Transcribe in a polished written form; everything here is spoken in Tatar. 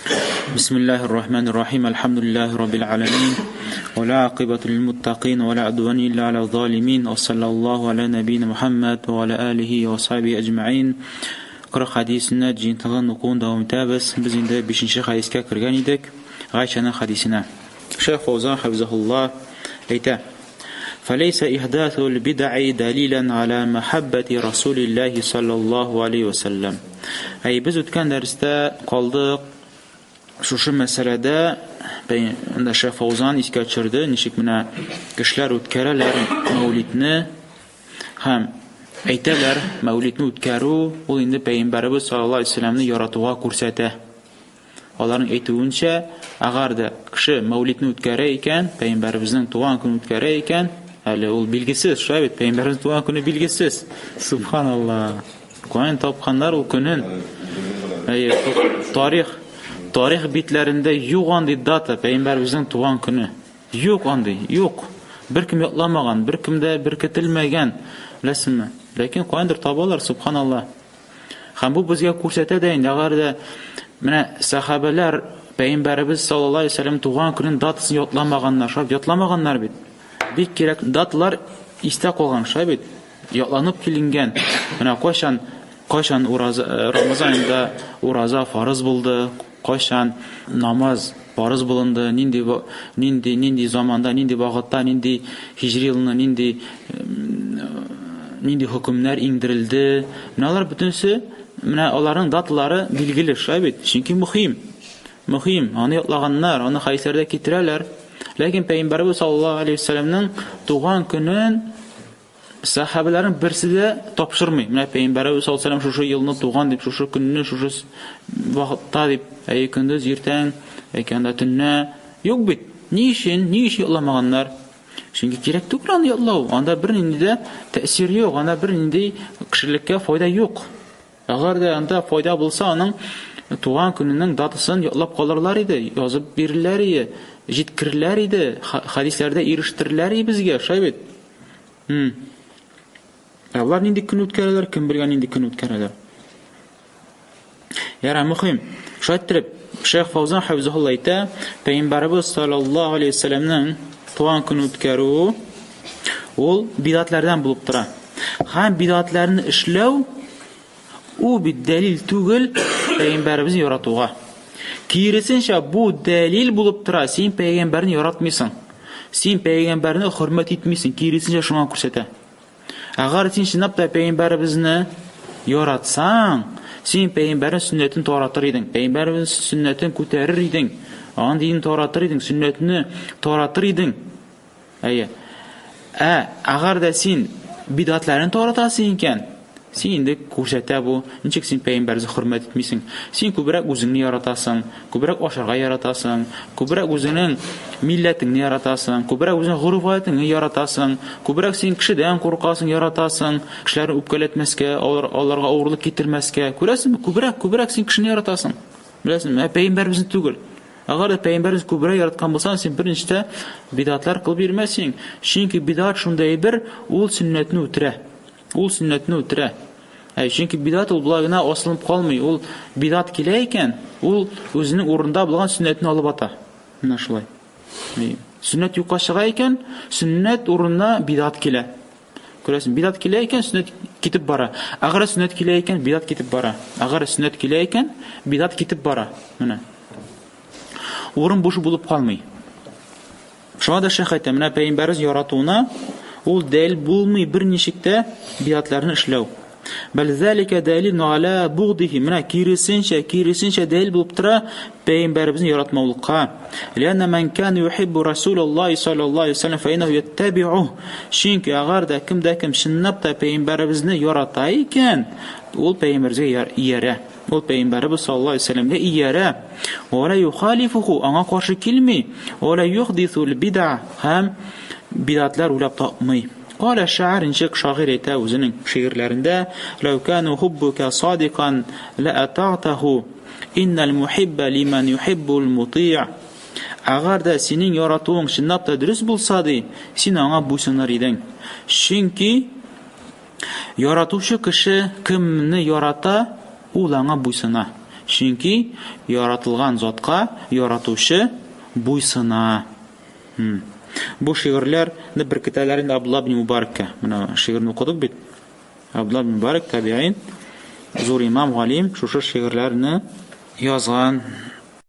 بسم الله الرحمن الرحيم. الحمد لله رب العالمين، ولا عاقبة للمتقين ولا عدوان إلا على الظالمين، وصلى الله على نبينا محمد وعلى آله وصحبه أجمعين. قرأ حديثنا جين تغن نقون دوام تابس بزين ده بيشن شيخ حديثك كرغاني دك غايشنا حديثنا شيخ فوزان حفظه الله ايتا: فليس إحداث البدع دليلا على محبة رسول الله صلى الله عليه وسلم. أي بزود كان درستا قلدق شوشو مسألة عند الشيخ فوزان إسكاتشرده نشيك منا كشلر وتكرلر مولدنا هم أيتلر مولدنا وتكرو وإن پیغمبر صلى الله عليه وسلم يراتوها كرسته. Onların aytığınca agar da kişi mevlidni o'tkazarkan, payg'ambarimizning tug'an kuni o'tkazarkan, hali ul bilgisiz, shayt payg'ambarimizning tug'an kuni bilgisiz. Subhanallah. Qo'yin topganlar u kunin tarix bitlarında yo'q andi data payg'ambarimizning tug'an kuni. Yo'q andi, yo'q. Bir kim yo'qlamagan, bir kimda birkitilmagan, bilasizmi? Lekin qo'yindir tobalar, subhanallah. Ham bu bizga ko'rsatadi, agar da mana sahabalar payg'ambarimiz sallallohu alayhi vasallam tug'an kunining datasini yo'qlamaganlar, shab yo'qlamaganlar bit. Bir kerak datalar ista qolgan shab yo'qlanib kelingan. Mana qachon Ramazon oyida roza farz bo'ldi, qachon namoz farz bo'lindi, nindi zamonda, nindi vaqtda, nindi hijriy yilni, nindi hukmlar indirildi. Bular butunsi mana onların datlары bilgili şabit. Çünkü muhim. Onu yo'qlaganlar, onu hadislarda keltirarlar. Lekin payg'ambarimiz sallallohu alayhi vasallamning tug'an kunin sahabalarning birsiga topshirmay. Mana payg'ambarimiz sallallohu alayhi vasallam shu yilni tug'an deb, shu kunni, shu vaqtda deb, kunduz ertang, kanda tunna yo'q bit. Ni için yo'qlamaganlar? Çünkü kerak to'g'ri yo'qlav. Onda bir ninde ta'sir yo'q, onda bir ninde kishilikka foyda yo'q. Agar da anda foyda bulsa onun tug'an kunining datasini yo'qlab qolarlar edi, yozib berirlar edi, yetkirlar edi, hadislarda erishtirlar edi bizga, shayt. Ular nindi kun o'tkazarlar, kim bilgan nindi kun o'tkazarlar. Yara muhim. Shaytirib Shayx Fawzan hafizahulloh ayta, payg'ambarimiz sallallohu alayhi vasallamning tug'an kuni o'tkaruvi ol bidatlardan bo'lib turadi. Ham bidatlarni ishlav u bir dalil tugul payg'ambarimizni yaratuga. Kirisincha bu dalil bo'lib turadi. Sen payg'ambarni yaratmaysan. Sen payg'ambarni hurmat etmaysan. Kirisincha shuni ko'rsatadi. Agar sen shinabda payg'ambarimizni yaratsang, sen payg'ambarning sunnatini to'g'ritir eding. Payg'ambarning sunnatini ko'tarir eding. Andin to'g'ritir eding, sunnatini to'g'ritir eding. Agar da sen bidatlarni to'g'ritasan ekan, sen endi ko'rsata bu, nechuk sen payg'ambarni hurmat etmaysan. Sen ko'proq o'zingni yaratasan, ko'proq oshirga yaratasan, ko'proq o'zining millatingni yaratasan, ko'proq o'zining g'urfatingni yaratasan, ko'proq sen kishidan qo'rqasan, yaratasan, kishilarni o'pkalatmasga, ularga o'g'irlik keltirmasga, ko'rasizmi? Ko'proq sen kishini yaratasan. Bilasizmi? Payg'ambarimizni tugul. Agar payg'ambarimiz ko'proq yaratgan bo'lsan, sen bir nechta bidatlar qilib bermasang. Chunki bidat shunday bir ul sunnatni o'tira. Chunki bidat ul bulagina osilib qolmay, ul bidat kelaykan, ul o'zining o'rnida bo'lgan sunnatni olib ota. Mana shulay. Sunnat yo'qashiga ekan, sunnat o'rnida bidat kelar. Ko'rasiz, bidat kelaykan, sunnat ketib bora. Agar sunnat kelaykan, bidat ketib bora. Agar sunnat kelaykan, bidat ketib bora. Mana o'rin bo'sh bo'lib qolmay. Shunda shayx aytdi, mana payg'ambarimiz yaratuvni ul dalil bo'lmay bir nechikda bidatlarni ishlav. Bal zalika dalilun ala bughdihi. Mana kirisincha dalil bo'lib tura payg'ambarimizni yaratmoqlikqa. Lianna man kana yuhibbu rasululloh sallallohu alayhi vasallam fa innahu yattabi'uhu. Chunki agarda kimda kim shinnabda payg'ambarimizni yarata ekan, ul payg'ambarga iyara. O payg'ambarimiz sallallohu alayhi vasallamga iyara. Va la yukhalifuhu, anga qarshi kelmay. Va la yuhdithul bid'a, ham bidatlar ulab topmay. Qala sha'ir, inchiq shoir ayta o'zining she'rlarida: "Law kana hubbuka sadiqan la ata'tahu, innal muhibba liman yuhibbul muti'." Agarda sening yaratuving shinnabda durust bo'lsa-di, sen anga bo'ysunar eding. Chunki yaratuvchi kishi kimni yarata, ulanga bo'ysuna. Чөнки яратылган затка яратучы буйсына. Бу шигырьләрне бер китәләр инде Абдулла ибн Мубаракка. Менә шигырьне укыдык бит. Абдулла ибн Мубарак табигый зур имам, галим, шушы шигырьләрне язган.